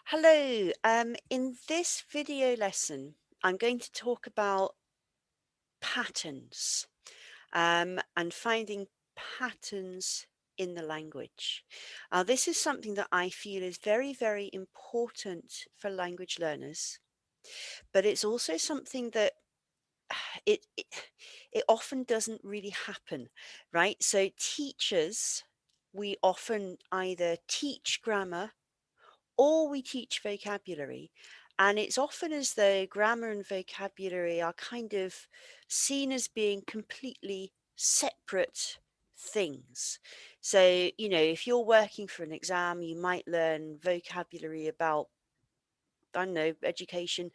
Hello, in this video lesson, I'm going to talk about patterns and finding patterns in the language. This is something that I feel is very, very important for language learners, but it's also something that it, it, it often doesn't really happen, right? So teachers, we often either teach grammar or we teach vocabulary. And it's often as though grammar and vocabulary are kind of seen as being completely separate things. So, if you're working for an exam, you might learn vocabulary about, I don't know, education,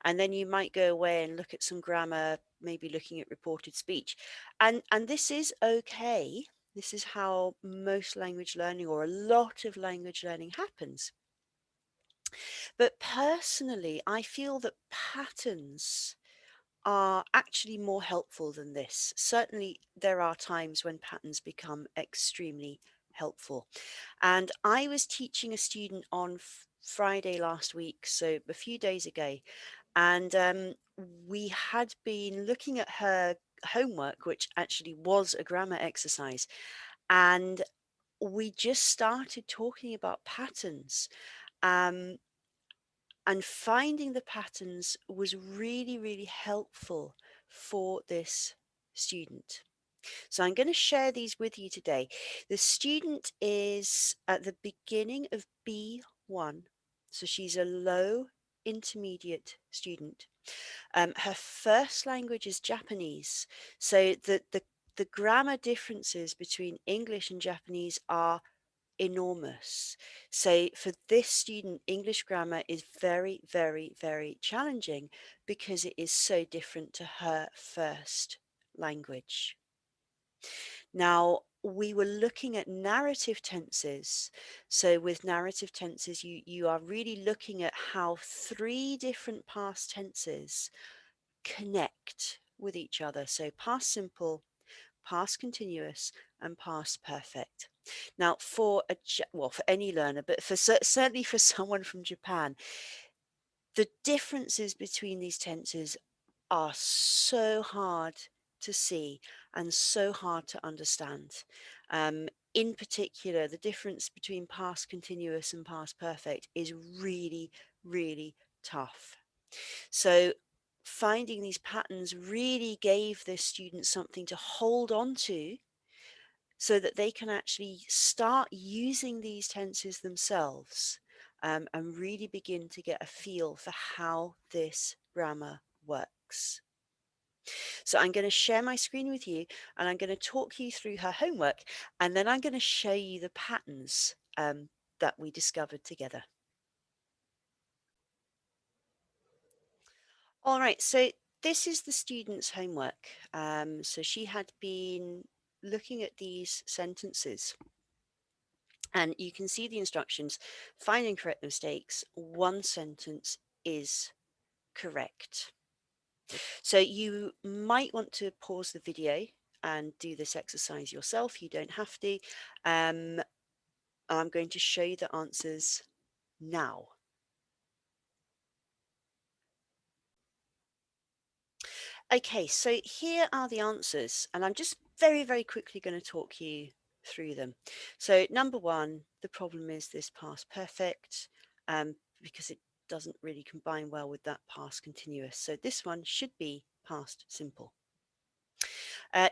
and then you might go away and look at some grammar, maybe looking at reported speech. And this is okay. This is how most language learning or a lot of language learning happens. But personally, I feel that patterns are actually more helpful than this. Certainly, there are times when patterns become extremely helpful. And I was teaching a student on Friday last week, so a few days ago, and we had been looking at her homework, which actually was a grammar exercise, and we just started talking about patterns. Um, and finding the patterns was really, really helpful for this student. So I'm going to share these with you today. The student is at the beginning of B1, so she's a low intermediate student. Her first language is Japanese, so the grammar differences between English and Japanese are enormous. So for this student, English grammar is very, very, very challenging because it is so different to her first language. Now, we were looking at narrative tenses. So with narrative tenses, you are really looking at how three different past tenses connect with each other. So past simple, past continuous, and past perfect. Now, for any learner, but certainly for someone from Japan, the differences between these tenses are so hard to see and so hard to understand. In particular, the difference between past continuous and past perfect is really, really tough. So finding these patterns really gave this student something to hold on to so that they can actually start using these tenses themselves, and really begin to get a feel for how this grammar works. So I'm going to share my screen with you and I'm going to talk you through her homework, and then I'm going to show you the patterns that we discovered together. All right, so this is the student's homework. So she had been looking at these sentences. And you can see the instructions. Find and correct the mistakes. One sentence is correct. So you might want to pause the video and do this exercise yourself. You don't have to. I'm going to show you the answers now. Okay, so here are the answers, and I'm just very, very quickly going to talk you through them. So number one, the problem is this past perfect, because it doesn't really combine well with that past continuous. So this one should be past simple.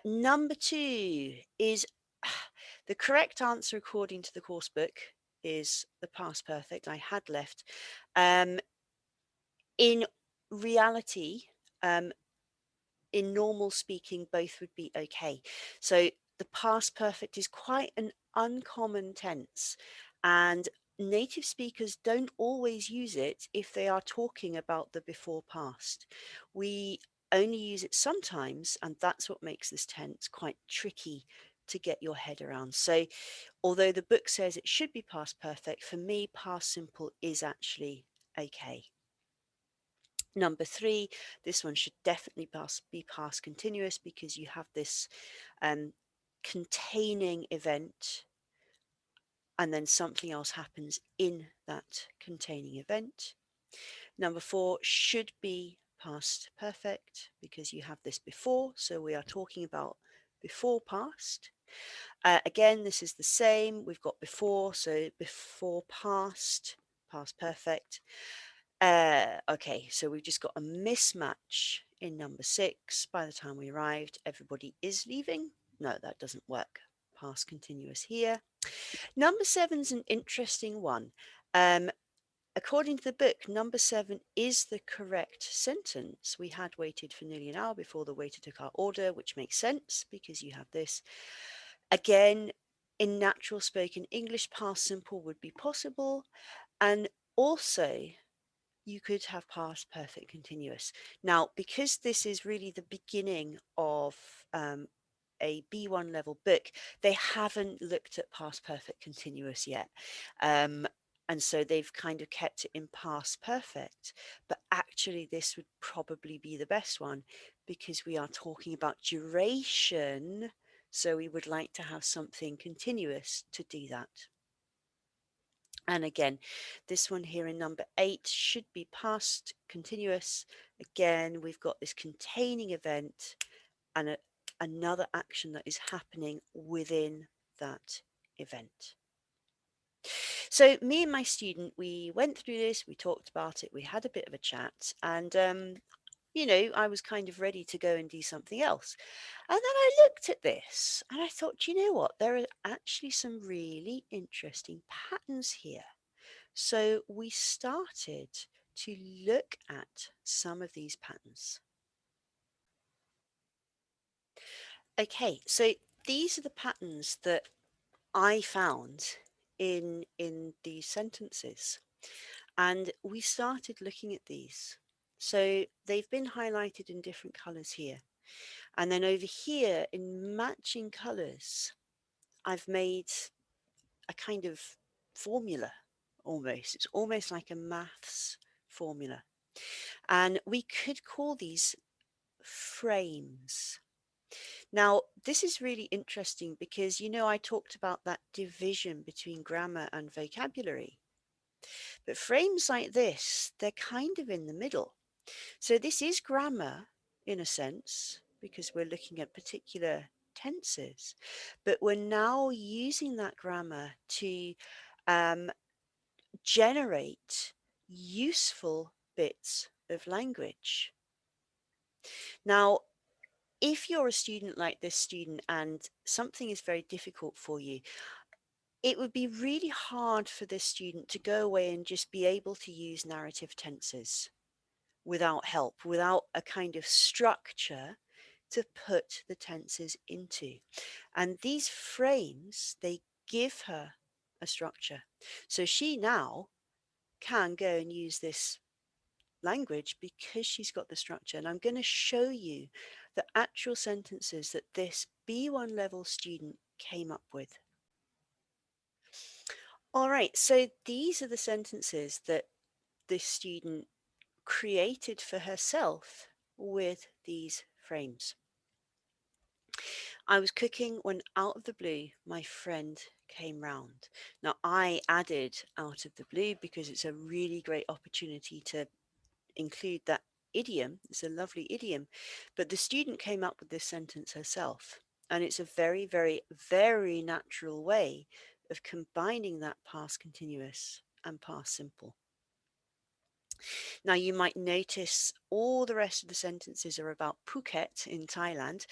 Number two is the correct answer according to the course book is the past perfect. I had left. In reality, um, in normal speaking, both would be okay. So the past perfect is quite an uncommon tense, and native speakers don't always use it if they are talking about the before past. We only use it sometimes, and that's what makes this tense quite tricky to get your head around. So although the book says it should be past perfect, for me, past simple is actually okay. Number three, this one should definitely be past continuous because you have this containing event and then something else happens in that containing event. Number 4 should be past perfect because you have this before, so we are talking about before past. Again, this is the same. We've got before, so before past, past perfect. Okay, so we've just got a mismatch in number 6. By the time we arrived, everybody is leaving. No, that doesn't work. Past continuous here. Number 7's an interesting one. Um, According to the book, number 7 is the correct sentence. We had waited for nearly an hour before the waiter took our order, which makes sense because you have this. Again, in natural spoken English, past simple would be possible. And also, you could have past perfect continuous. Now, because this is really the beginning of a B1 level book, they haven't looked at past perfect continuous yet. And so they've kind of kept it in past perfect. But actually, this would probably be the best one because we are talking about duration. So we would like to have something continuous to do that. And again, this one here in number 8 should be past continuous. Again, we've got this containing event and another action that is happening within that event. So me and my student, we went through this, we talked about it, we had a bit of a chat, and I was kind of ready to go and do something else. And then I looked at this and I thought, you know what? There are actually some really interesting patterns here. So we started to look at some of these patterns. Okay, so these are the patterns that I found in these sentences. And we started looking at these. So they've been highlighted in different colors here. And then over here in matching colors, I've made a kind of formula almost. It's almost like a maths formula. And we could call these frames. Now, this is really interesting because, I talked about that division between grammar and vocabulary. But frames like this, they're kind of in the middle. So this is grammar in a sense, because we're looking at particular tenses, but we're now using that grammar to um, generate useful bits of language. Now, if you're a student like this student and something is very difficult for you, it would be really hard for this student to go away and just be able to use narrative tenses without help, without a kind of structure to put the tenses into. And these frames, they give her a structure. So she now can go and use this language because she's got the structure. And I'm going to show you the actual sentences that this B1 level student came up with. All right, so these are the sentences that this student created for herself with these frames. I was cooking when out of the blue my friend came round. Now I added out of the blue because it's a really great opportunity to include that idiom. It's a lovely idiom, but the student came up with this sentence herself. And it's a very, very, very natural way of combining that past continuous and past simple. Now, you might notice all the rest of the sentences are about Phuket in Thailand,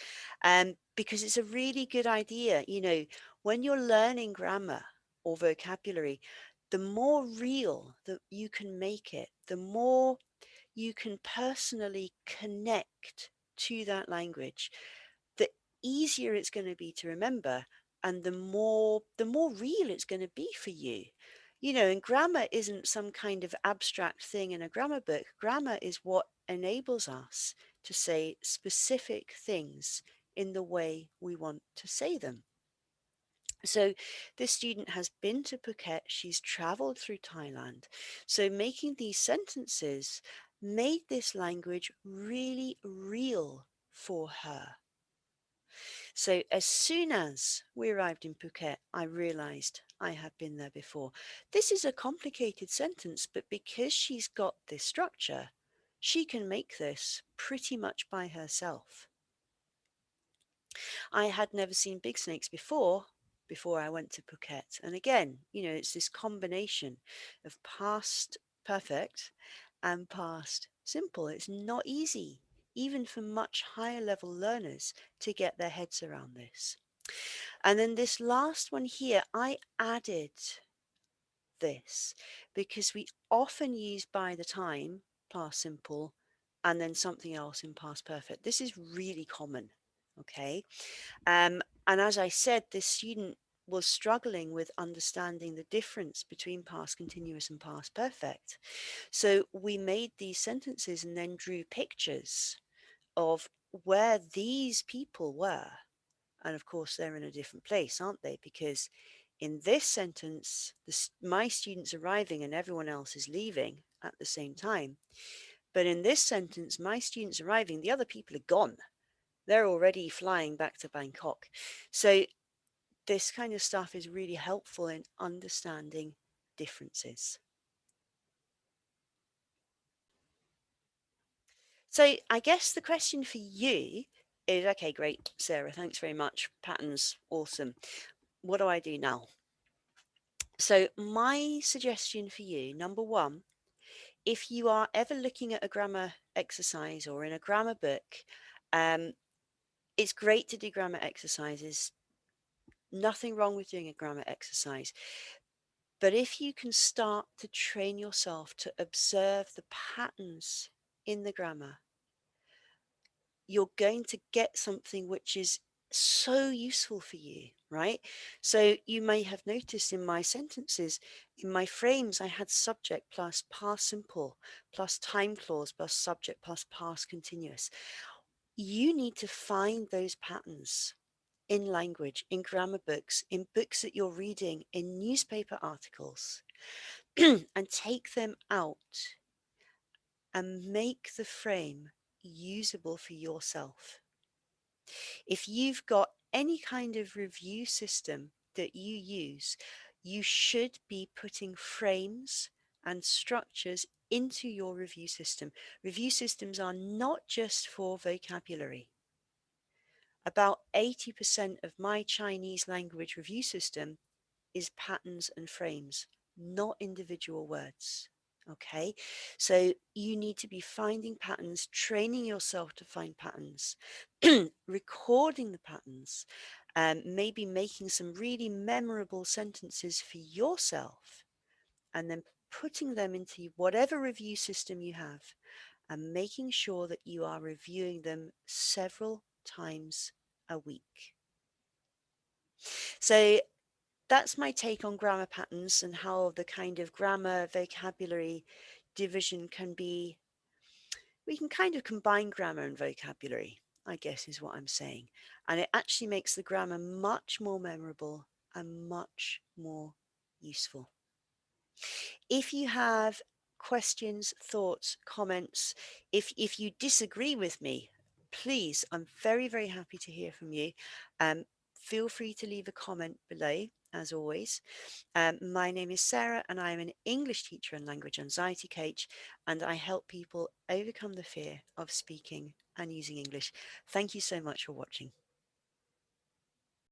because it's a really good idea. When you're learning grammar or vocabulary, the more real that you can make it, the more you can personally connect to that language, the easier it's going to be to remember, and the more real it's going to be for you. And grammar isn't some kind of abstract thing in a grammar book. Grammar is what enables us to say specific things in the way we want to say them. So this student has been to Phuket, she's traveled through Thailand. So making these sentences made this language really real for her. So as soon as we arrived in Phuket, I realized I had been there before. This is a complicated sentence, but because she's got this structure, she can make this pretty much by herself. I had never seen big snakes before I went to Phuket. And again, it's this combination of past perfect and past simple. It's not easy, even for much higher level learners, to get their heads around this. And then this last one here, I added this because we often use by the time, past simple, and then something else in past perfect. This is really common, okay? And as I said, this student was struggling with understanding the difference between past continuous and past perfect. So we made these sentences and then drew pictures of where these people were. And of course, they're in a different place, aren't they? Because in this sentence, my student's arriving and everyone else is leaving at the same time. But in this sentence, my student's arriving, the other people are gone. They're already flying back to Bangkok. So this kind of stuff is really helpful in understanding differences. So I guess the question for you is, okay, great, Sarah, thanks very much. Patterns, awesome. What do I do now? So my suggestion for you, number one, if you are ever looking at a grammar exercise or in a grammar book, um, it's great to do grammar exercises. Nothing wrong with doing a grammar exercise. But if you can start to train yourself to observe the patterns in the grammar, you're going to get something which is so useful for you, right? So you may have noticed in my sentences, in my frames, I had subject plus past simple plus time clause plus subject plus past continuous. You need to find those patterns in language, in grammar books, in books that you're reading, in newspaper articles, and take them out and make the frame usable for yourself. If you've got any kind of review system that you use, you should be putting frames and structures into your review system. Review systems are not just for vocabulary. About 80% of my Chinese language review system is patterns and frames, not individual words. Okay, so you need to be finding patterns, training yourself to find patterns, recording the patterns, maybe making some really memorable sentences for yourself, and then putting them into whatever review system you have, and making sure that you are reviewing them several times a week. So that's my take on grammar patterns and how the kind of grammar vocabulary division can be. We can kind of combine grammar and vocabulary, I guess is what I'm saying. And it actually makes the grammar much more memorable and much more useful. If you have questions, thoughts, comments, if you disagree with me, please, I'm very, very happy to hear from you. Feel free to leave a comment below, as always. My name is Sarah, and I am an English teacher and language anxiety coach, and I help people overcome the fear of speaking and using English. Thank you so much for watching.